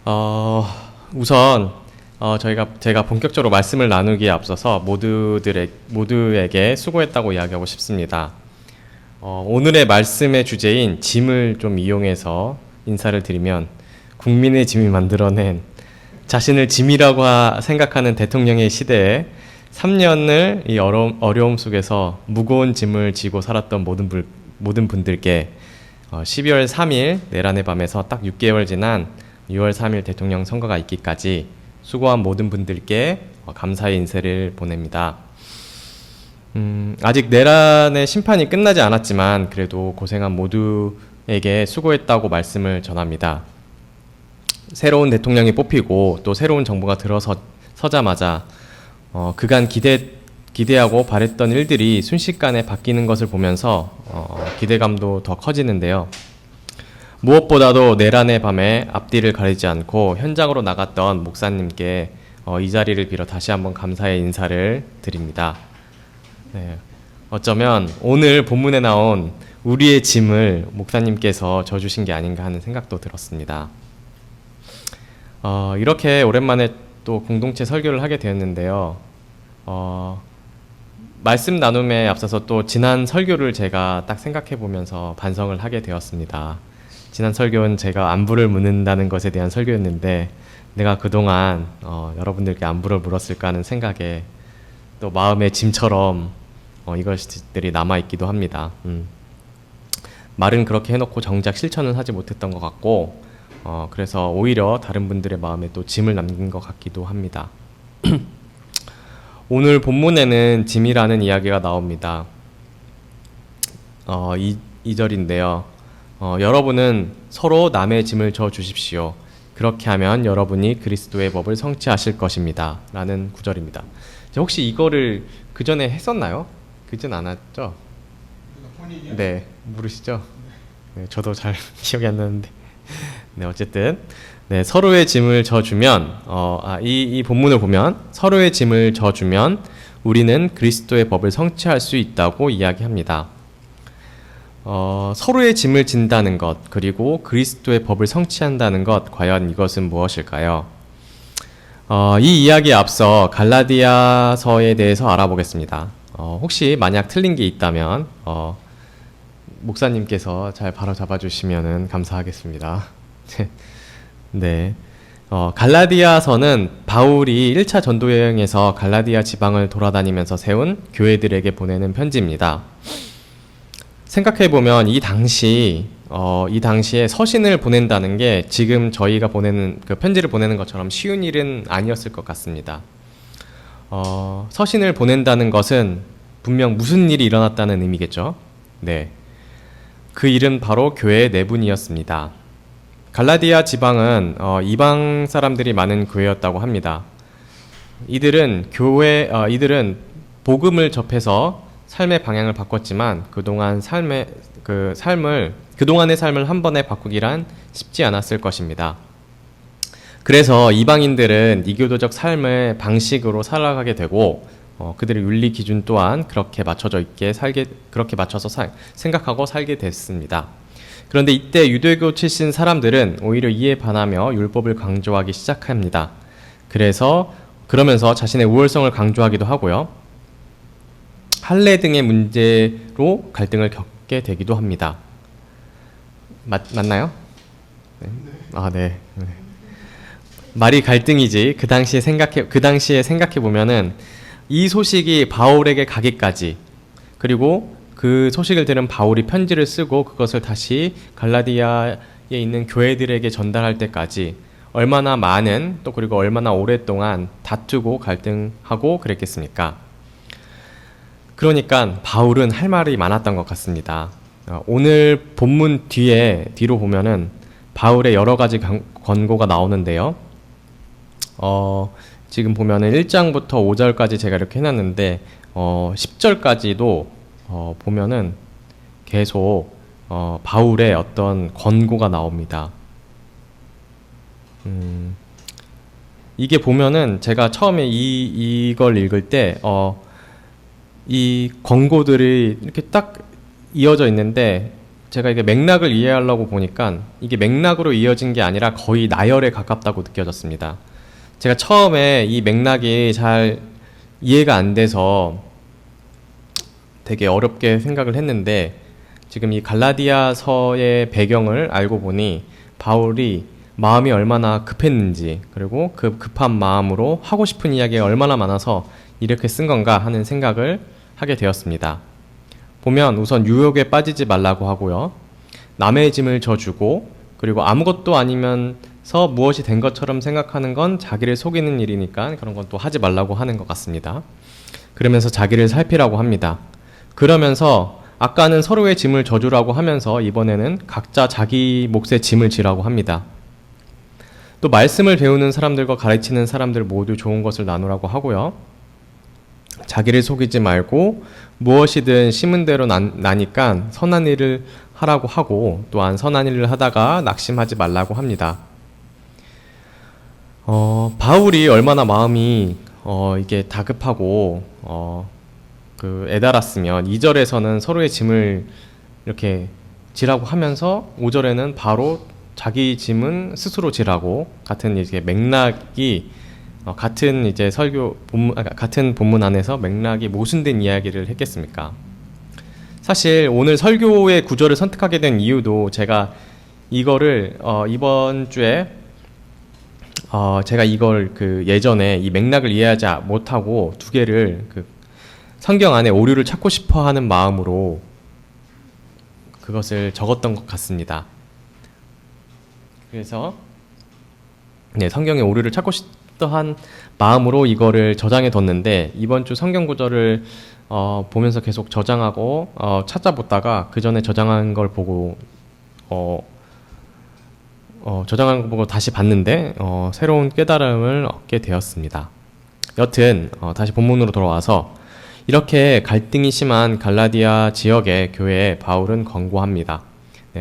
어, 우선 제가 본격적으로 말씀을 나누기에 앞서서 모두에게 수고했다고 이야기하고 싶습니다. 오늘의 말씀의 주제인 짐을 좀 이용해서 인사를 드리면 국민의 짐이 만들어낸 자신을 짐이라고 생각하는 대통령의 시대에 3년을 이 어려움 속에서 무거운 짐을 지고 살았던 모든 분들께 12월 3일 내란의 밤에서 딱 6개월 지난 6월 3일 대통령 선거가 있기까지 수고한 모든 분들께 감사의 인사를 보냅니다. 아직 내란의 심판이 끝나지 않았지만 그래도 고생한 모두에게 수고했다고 말씀을 전합니다. 새로운 대통령이 뽑히고 또 새로운 정부가 들어서자마자 그간 기대하고 바랬던 일들이 순식간에 바뀌는 것을 보면서 기대감도 더 커지는데요. 무엇보다도 내란의 밤에 앞뒤를 가리지 않고 현장으로 나갔던 목사님께 이 자리를 빌어 다시 한번 감사의 인사를 드립니다. 네, 어쩌면 오늘 본문에 나온 우리의 짐을 목사님께서 져주신 게 아닌가 하는 생각도 들었습니다. 이렇게 오랜만에 또 공동체 설교를 하게 되었는데요. 말씀 나눔에 앞서서 또 지난 설교를 제가 딱 생각해 보면서 반성을 하게 되었습니다. 지난 설교는 제가 안부를 묻는다는 것에 대한 설교였는데 내가 그동안 여러분들께 안부를 물었을까 하는 생각에 또 마음의 짐처럼 이것들이 남아있기도 합니다. 말은 그렇게 해놓고 정작 실천은 하지 못했던 것 같고 그래서 오히려 다른 분들의 마음에 또 짐을 남긴 것 같기도 합니다. 오늘 본문에는 짐이라는 이야기가 나옵니다. 2절인데요. 여러분은 서로 남의 짐을 져 주십시오. 그렇게 하면 여러분이 그리스도의 법을 성취하실 것입니다. 라는 구절입니다. 혹시 이거를 그 전에 했었나요? 그전 않았죠? 네, 모르시죠? 네, 저도 잘 기억이 안 나는데. 네, 어쨌든 네, 서로의 짐을 져주면 이 본문을 보면 서로의 짐을 져주면 우리는 그리스도의 법을 성취할 수 있다고 이야기합니다. 서로의 짐을 진다는 것 그리고 그리스도의 법을 성취한다는 것 과연 이것은 무엇일까요? 이 이야기에 앞서 갈라디아서에 대해서 알아보겠습니다. 혹시 만약 틀린 게 있다면 목사님께서 잘 바로잡아 주시면 감사하겠습니다. 네. 갈라디아서는 바울이 1차 전도 여행에서 갈라디아 지방을 돌아다니면서 세운 교회들에게 보내는 편지입니다. 생각해보면 이 당시에 서신을 보낸다는 게 지금 저희가 보내는 그 편지를 보내는 것처럼 쉬운 일은 아니었을 것 같습니다. 서신을 보낸다는 것은 분명 무슨 일이 일어났다는 의미겠죠. 네. 그 일은 바로 교회의 내분이었습니다. 갈라디아 지방은 이방 사람들이 많은 교회였다고 합니다. 이들은 복음을 접해서 삶의 방향을 바꿨지만 그동안의 삶을 한 번에 바꾸기란 쉽지 않았을 것입니다. 그래서 이방인들은 이교도적 삶의 방식으로 살아가게 되고 그들의 윤리 기준 또한 그렇게 맞춰서 생각하고 살게 됐습니다. 그런데 이때 유대교 출신 사람들은 오히려 이에 반하며 율법을 강조하기 시작합니다. 그러면서 자신의 우월성을 강조하기도 하고요. 할례 등의 문제로 갈등을 겪게 되기도 합니다. 맞나요? 네. 네. 네. 말이 갈등이지 그 당시에 생각해 보면은 이 소식이 바울에게 가기까지 그리고 그 소식을 들은 바울이 편지를 쓰고 그것을 다시 갈라디아에 있는 교회들에게 전달할 때까지 얼마나 많은 그리고 얼마나 오랫동안 다투고 갈등하고 그랬겠습니까? 그러니까 바울은 할 말이 많았던 것 같습니다. 오늘 본문 뒤로 보면은 바울의 여러 가지 권고가 나오는데요. 지금 보면은 1장부터 5절까지 제가 이렇게 해놨는데 10절까지도 보면은 계속 바울의 어떤 권고가 나옵니다. 이게 보면은 제가 처음에 이걸 읽을 때 이 권고들이 이렇게 딱 이어져 있는데 제가 이게 맥락을 이해하려고 보니까 이게 맥락으로 이어진 게 아니라 거의 나열에 가깝다고 느껴졌습니다. 제가 처음에 이 맥락이 잘 이해가 안 돼서 되게 어렵게 생각을 했는데, 지금 이 갈라디아서의 배경을 알고 보니 바울이 마음이 얼마나 급했는지, 그리고 그 급한 마음으로 하고 싶은 이야기가 얼마나 많아서 이렇게 쓴 건가 하는 생각을 하게 되었습니다. 보면 우선 유혹에 빠지지 말라고 하고요. 남의 짐을 져주고, 그리고 아무것도 아니면서 무엇이 된 것처럼 생각하는 건 자기를 속이는 일이니까 그런 건 또 하지 말라고 하는 것 같습니다. 그러면서 자기를 살피라고 합니다. 그러면서 아까는 서로의 짐을 져주라고 하면서 이번에는 각자 자기 몫의 짐을 지라고 합니다. 또 말씀을 배우는 사람들과 가르치는 사람들 모두 좋은 것을 나누라고 하고요. 자기를 속이지 말고 무엇이든 심은 대로 나니까 선한 일을 하라고 하고, 또한 선한 일을 하다가 낙심하지 말라고 합니다. 바울이 얼마나 마음이 이게 다급하고 애달았으면 2절에서는 서로의 짐을 이렇게 지라고 하면서 5절에는 바로 자기 짐은 스스로 지라고, 같은 이제 맥락이 같은 이제 같은 본문 안에서 맥락이 모순된 이야기를 했겠습니까? 사실 오늘 설교의 구절을 선택하게 된 이유도, 제가 이거를 이번 주에 제가 이걸 예전에 이 맥락을 이해하지 못하고 두 개를 성경 안에 오류를 찾고 싶어 하는 마음으로 그것을 적었던 것 같습니다. 그래서 성경의 오류를 찾고 싶어 한 마음으로 이거를 저장해 뒀는데, 이번 주 성경 구절을 보면서 계속 저장하고 찾아보다가 그 전에 저장한 걸 보고 저장한 거 보고 다시 봤는데 새로운 깨달음을 얻게 되었습니다. 여튼 다시 본문으로 돌아와서, 이렇게 갈등이 심한 갈라디아 지역의 교회에 바울은 권고합니다.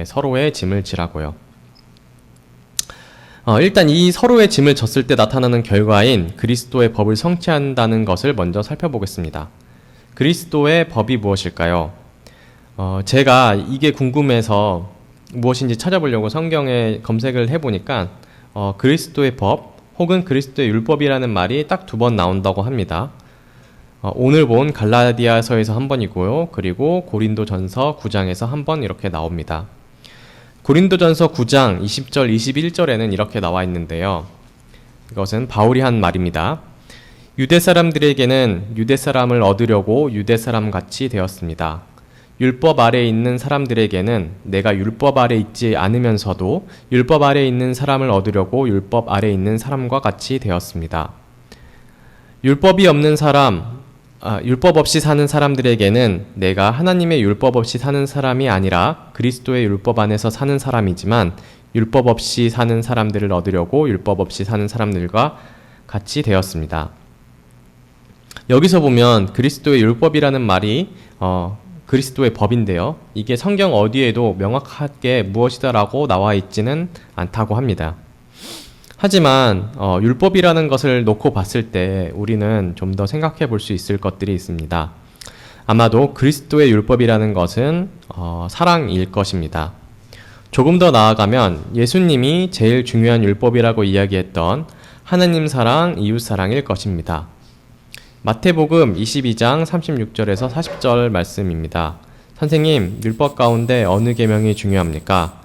서로의 짐을 지라고요. 일단 이 서로의 짐을 졌을 때 나타나는 결과인 그리스도의 법을 성취한다는 것을 먼저 살펴보겠습니다. 그리스도의 법이 무엇일까요? 제가 이게 궁금해서 무엇인지 찾아보려고 성경에 검색을 해보니까 그리스도의 법 혹은 그리스도의 율법이라는 말이 딱 2번 나온다고 합니다. 오늘 본 갈라디아서에서 한 번이고요. 그리고 고린도전서 9장에서 한 번 이렇게 나옵니다. 고린도전서 9장 20절 21절에는 이렇게 나와 있는데요. 이것은 바울이 한 말입니다. 유대 사람들에게는 유대 사람을 얻으려고 유대 사람 같이 되었습니다. 율법 아래에 있는 사람들에게는 내가 율법 아래 있지 않으면서도 율법 아래에 있는 사람을 얻으려고 율법 아래에 있는 사람과 같이 되었습니다. 율법이 없는 사람, 율법 없이 사는 사람들에게는 내가 하나님의 율법 없이 사는 사람이 아니라 그리스도의 율법 안에서 사는 사람이지만, 율법 없이 사는 사람들을 얻으려고 율법 없이 사는 사람들과 같이 되었습니다. 여기서 보면 그리스도의 율법이라는 말이 그리스도의 법인데요. 이게 성경 어디에도 명확하게 무엇이다라고 나와 있지는 않다고 합니다. 하지만 율법이라는 것을 놓고 봤을 때 우리는 좀 더 생각해 볼 수 있을 것들이 있습니다. 아마도 그리스도의 율법이라는 것은 사랑일 것입니다. 조금 더 나아가면 예수님이 제일 중요한 율법이라고 이야기했던 하나님 사랑, 이웃 사랑일 것입니다. 마태복음 22장 36절에서 40절 말씀입니다. 선생님, 율법 가운데 어느 계명이 중요합니까?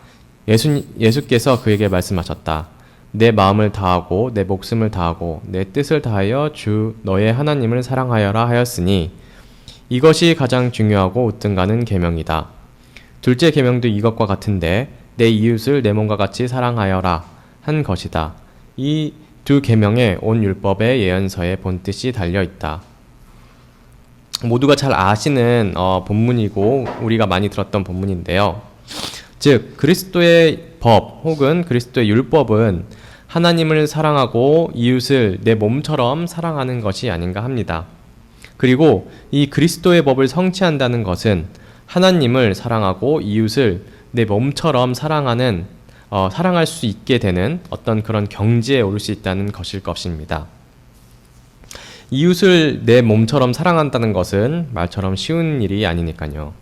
예수께서 그에게 말씀하셨다. 내 마음을 다하고 내 목숨을 다하고 내 뜻을 다하여 주 너의 하나님을 사랑하여라 하였으니 이것이 가장 중요하고 우등가는 계명이다. 둘째 계명도 이것과 같은데 내 이웃을 내 몸과 같이 사랑하여라 한 것이다. 이 두 계명에 온 율법의 예언서에 본뜻이 달려있다. 모두가 잘 아시는 본문이고 우리가 많이 들었던 본문인데요. 즉 그리스도의 법 혹은 그리스도의 율법은 하나님을 사랑하고 이웃을 내 몸처럼 사랑하는 것이 아닌가 합니다. 그리고 이 그리스도의 법을 성취한다는 것은 하나님을 사랑하고 이웃을 내 몸처럼 사랑할 수 있게 되는 어떤 그런 경지에 오를 수 있다는 것일 것입니다. 이웃을 내 몸처럼 사랑한다는 것은 말처럼 쉬운 일이 아니니까요.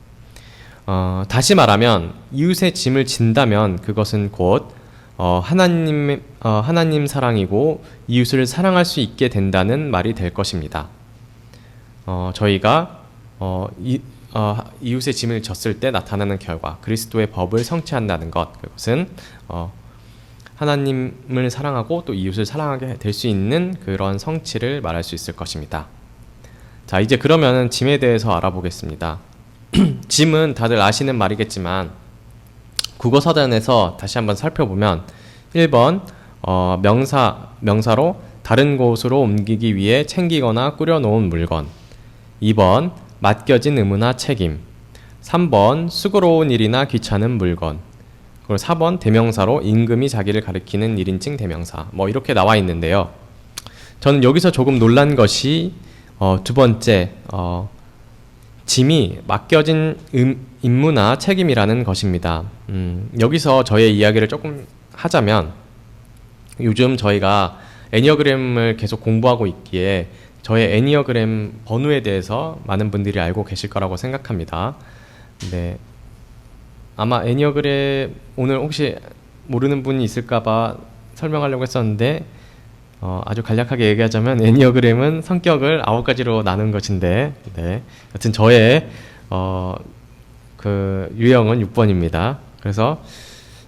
다시 말하면 이웃의 짐을 진다면 그것은 곧 하나님 사랑이고 이웃을 사랑할 수 있게 된다는 말이 될 것입니다. 저희가 이웃의 짐을 졌을 때 나타나는 결과, 그리스도의 법을 성취한다는 것, 그것은 하나님을 사랑하고 또 이웃을 사랑하게 될 수 있는 그런 성취를 말할 수 있을 것입니다. 자, 이제 그러면 짐에 대해서 알아보겠습니다. 짐은 다들 아시는 말이겠지만 국어사전에서 다시 한번 살펴보면 1번 명사로 다른 곳으로 옮기기 위해 챙기거나 꾸려놓은 물건, 2번 맡겨진 의무나 책임, 3번 수고로운 일이나 귀찮은 물건, 그리고 4번 대명사로 임금이 자기를 가리키는 1인칭 대명사, 뭐 이렇게 나와 있는데요. 저는 여기서 조금 놀란 것이 두 번째 짐이 맡겨진 임무나 책임이라는 것입니다. 여기서 저의 이야기를 조금 하자면, 요즘 저희가 애니어그램을 계속 공부하고 있기에 저의 애니어그램 번호에 대해서 많은 분들이 알고 계실 거라고 생각합니다. 네, 아마 애니어그램 오늘 혹시 모르는 분이 있을까봐 설명하려고 했었는데, 아주 간략하게 얘기하자면 애니어그램은 성격을 9가지로 나눈 것인데, 네, 여튼 저의 그 유형은 6번입니다. 그래서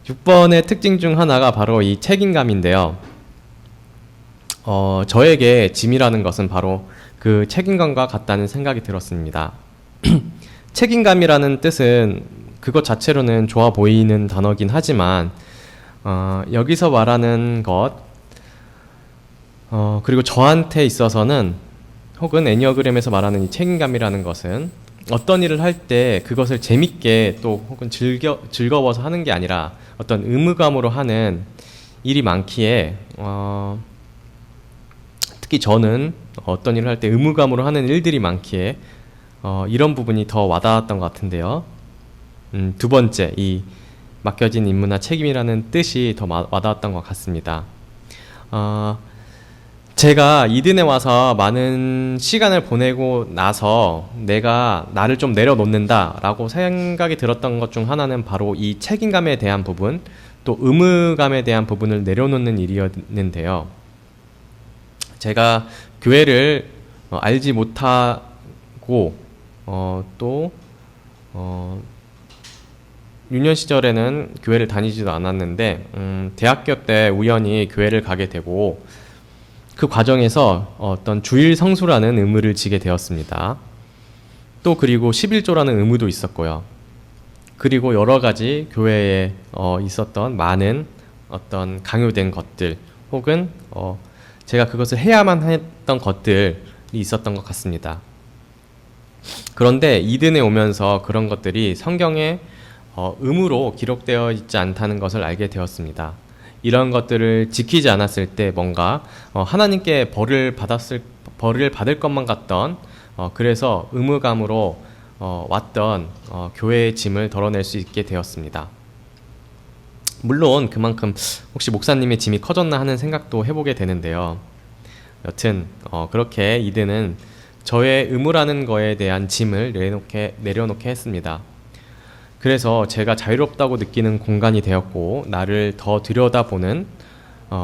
6번의 특징 중 하나가 바로 이 책임감인데요. 저에게 짐이라는 것은 바로 그 책임감과 같다는 생각이 들었습니다. 책임감이라는 뜻은 그것 자체로는 좋아 보이는 단어긴 하지만 여기서 말하는 것, 그리고 저한테 있어서는, 혹은 애니어그램에서 말하는 이 책임감이라는 것은 어떤 일을 할 때 그것을 재밌게 또 혹은 즐거워서 하는 게 아니라 어떤 의무감으로 하는 일이 많기에, 특히 저는 어떤 일을 할 때 의무감으로 하는 일들이 많기에 이런 부분이 더 와닿았던 것 같은데요. 두 번째, 이 맡겨진 임무나 책임이라는 뜻이 더 와닿았던 것 같습니다. 제가 이든에 와서 많은 시간을 보내고 나서 내가 나를 좀 내려놓는다 라고 생각이 들었던 것 중 하나는 바로 이 책임감에 대한 부분, 또 의무감에 대한 부분을 내려놓는 일이었는데요. 제가 교회를 알지 못하고 또 유년 시절에는 교회를 다니지도 않았는데 대학교 때 우연히 교회를 가게 되고, 그 과정에서 어떤 주일 성수라는 의무를 지게 되었습니다. 또 그리고 11조라는 의무도 있었고요. 그리고 여러 가지 교회에 있었던 많은 어떤 강요된 것들, 혹은 제가 그것을 해야만 했던 것들이 있었던 것 같습니다. 그런데 이든에 오면서 그런 것들이 성경에 의무로 기록되어 있지 않다는 것을 알게 되었습니다. 이런 것들을 지키지 않았을 때 뭔가 하나님께 벌을 받을 것만 같던, 그래서 의무감으로 왔던 교회의 짐을 덜어낼 수 있게 되었습니다. 물론 그만큼 혹시 목사님의 짐이 커졌나 하는 생각도 해보게 되는데요. 여튼 그렇게 이든은 저의 의무라는 거에 대한 짐을 내려놓게 했습니다. 그래서 제가 자유롭다고 느끼는 공간이 되었고, 나를 더 들여다보는,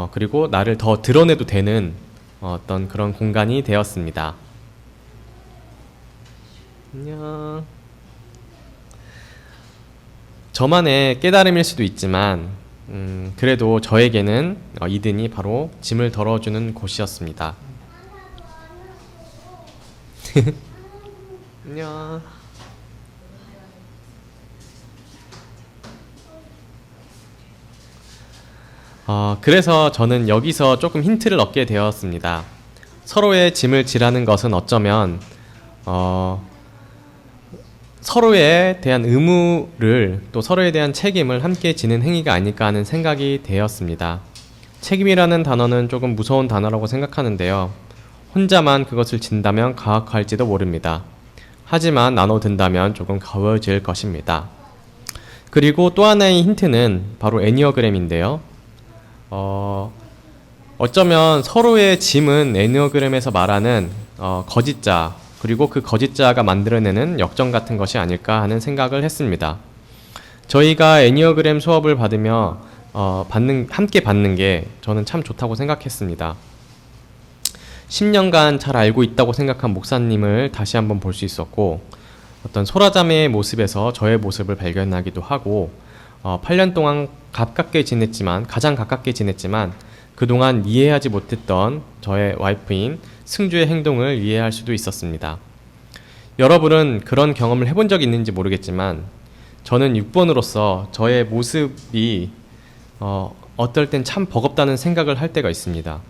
그리고 나를 더 드러내도 되는 어떤 그런 공간이 되었습니다. 안녕. 저만의 깨달음일 수도 있지만 그래도 저에게는 이든이 바로 짐을 덜어주는 곳이었습니다. 안녕. 그래서 저는 여기서 조금 힌트를 얻게 되었습니다. 서로의 짐을 지라는 것은 어쩌면 서로에 대한 의무를, 또 서로에 대한 책임을 함께 지는 행위가 아닐까 하는 생각이 되었습니다. 책임이라는 단어는 조금 무서운 단어라고 생각하는데요. 혼자만 그것을 진다면 가혹할지도 모릅니다. 하지만 나눠 든다면 조금 가벼워질 것입니다. 그리고 또 하나의 힌트는 바로 애니어그램인데요. 어쩌면 서로의 짐은 애니어그램에서 말하는 거짓자, 그리고 그 거짓자가 만들어내는 역정 같은 것이 아닐까 하는 생각을 했습니다. 저희가 애니어그램 수업을 받으며 함께 받는 게 저는 참 좋다고 생각했습니다. 10년간 잘 알고 있다고 생각한 목사님을 다시 한번 볼 수 있었고, 어떤 소라자매의 모습에서 저의 모습을 발견하기도 하고, 8년 동안 가장 가깝게 지냈지만 그동안 이해하지 못했던 저의 와이프인 승주의 행동을 이해할 수도 있었습니다. 여러분은 그런 경험을 해본 적이 있는지 모르겠지만 저는 6번으로서 저의 모습이 어떨 땐 참 버겁다는 생각을 할 때가 있습니다.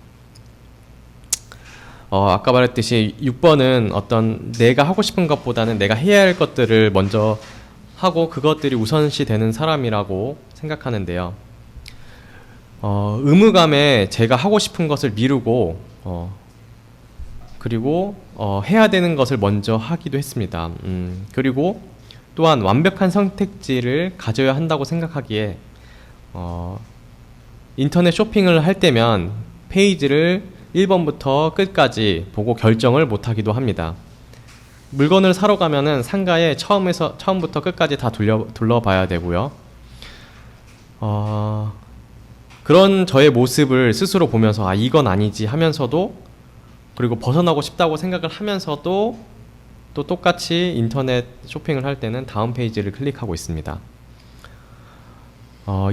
아까 말했듯이 6번은 어떤 내가 하고 싶은 것보다는 내가 해야 할 것들을 먼저 하고 그것들이 우선시 되는 사람이라고 생각하는데요. 의무감에 제가 하고 싶은 것을 미루고 그리고 해야 되는 것을 먼저 하기도 했습니다. 그리고 또한 완벽한 선택지를 가져야 한다고 생각하기에 인터넷 쇼핑을 할 때면 페이지를 1번부터 끝까지 보고 결정을 못하기도 합니다. 물건을 사러 가면은 상가에 처음부터 끝까지 다 둘러봐야 되고요. 그런 저의 모습을 스스로 보면서 이건 아니지 하면서도, 그리고 벗어나고 싶다고 생각을 하면서도 또 똑같이 인터넷 쇼핑을 할 때는 다음 페이지를 클릭하고 있습니다.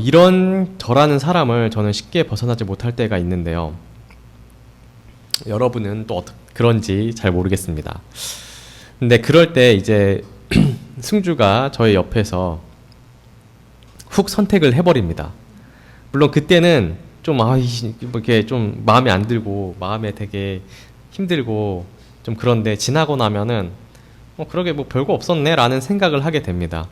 이런 저라는 사람을 저는 쉽게 벗어나지 못할 때가 있는데요. 여러분은 또 그런지 잘 모르겠습니다. 근데 그럴 때 이제 승주가 저의 옆에서 훅 선택을 해버립니다. 물론 그때는 좀 이렇게 좀 마음에 안 들고 마음에 되게 힘들고 좀 그런데 지나고 나면은 그러게 뭐 별거 없었네 라는 생각을 하게 됩니다.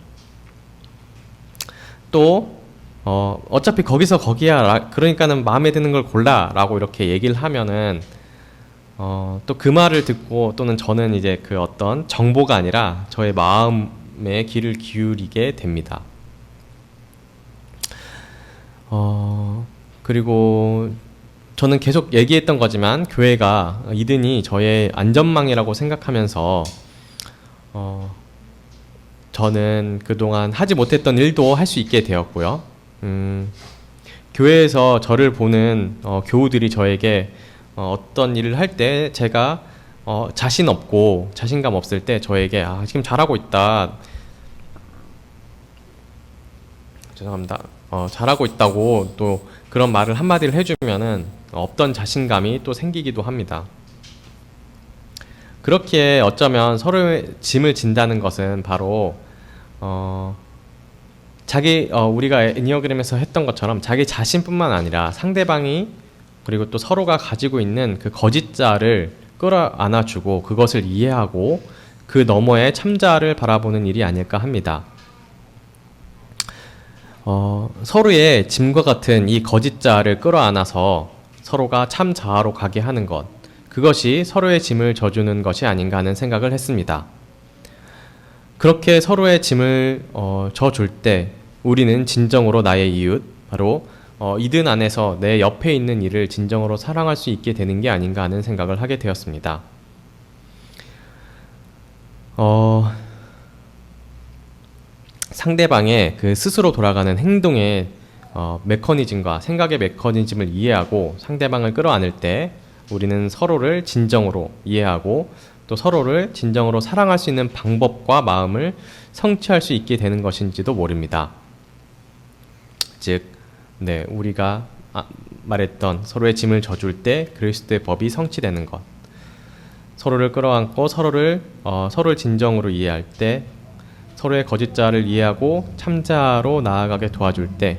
또 어차피 거기서 거기야, 그러니까는 마음에 드는 걸 골라 라고 이렇게 얘기를 하면은 또 그 말을 듣고, 또는 저는 이제 그 어떤 정보가 아니라 저의 마음에 귀를 기울이게 됩니다. 그리고 저는 계속 얘기했던 거지만 교회가 이든이 저의 안전망이라고 생각하면서 저는 그동안 하지 못했던 일도 할 수 있게 되었고요. 교회에서 저를 보는 교우들이 저에게 어떤 일을 할 때 제가 자신 없고 자신감 없을 때 저에게 지금 잘하고 있다, 죄송합니다, 잘하고 있다고 또 그런 말을 한마디를 해주면은 없던 자신감이 또 생기기도 합니다. 그렇게 어쩌면 서로의 짐을 진다는 것은 바로 우리가 애니어그램에서 했던 것처럼 자기 자신뿐만 아니라 상대방이, 그리고 또 서로가 가지고 있는 그 거짓자를 끌어안아주고 그것을 이해하고 그 너머의 참자를 바라보는 일이 아닐까 합니다. 서로의 짐과 같은 이 거짓자를 끌어안아서 서로가 참자아로 가게 하는 것, 그것이 서로의 짐을 져주는 것이 아닌가 하는 생각을 했습니다. 그렇게 서로의 짐을 져줄 때 우리는 진정으로 나의 이웃, 바로 이든 안에서 내 옆에 있는 이를 진정으로 사랑할 수 있게 되는 게 아닌가 하는 생각을 하게 되었습니다. 상대방의 그 스스로 돌아가는 행동의 메커니즘과 생각의 메커니즘을 이해하고 상대방을 끌어안을 때 우리는 서로를 진정으로 이해하고 또 서로를 진정으로 사랑할 수 있는 방법과 마음을 성취할 수 있게 되는 것인지도 모릅니다. 즉, 우리가 말했던 서로의 짐을 져줄 때 그리스도의 법이 성취되는 것, 서로를 끌어안고 서로를 진정으로 이해할 때, 서로의 거짓자를 이해하고 참자로 나아가게 도와줄 때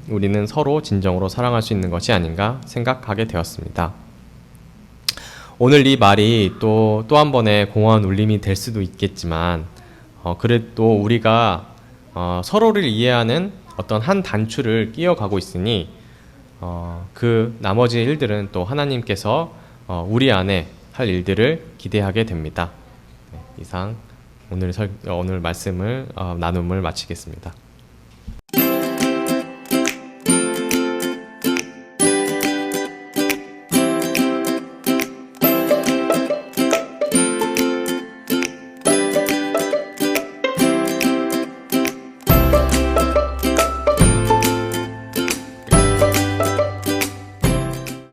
우리는 서로 진정으로 사랑할 수 있는 것이 아닌가 생각하게 되었습니다. 오늘 이 말이 또 한 번의 공허한 울림이 될 수도 있겠지만 그래도 우리가 서로를 이해하는 어떤 한 단추를 끼어가고 있으니 그 나머지 일들은 또 하나님께서 우리 안에 할 일들을 기대하게 됩니다. 이상 오늘 말씀을 나눔을 마치겠습니다.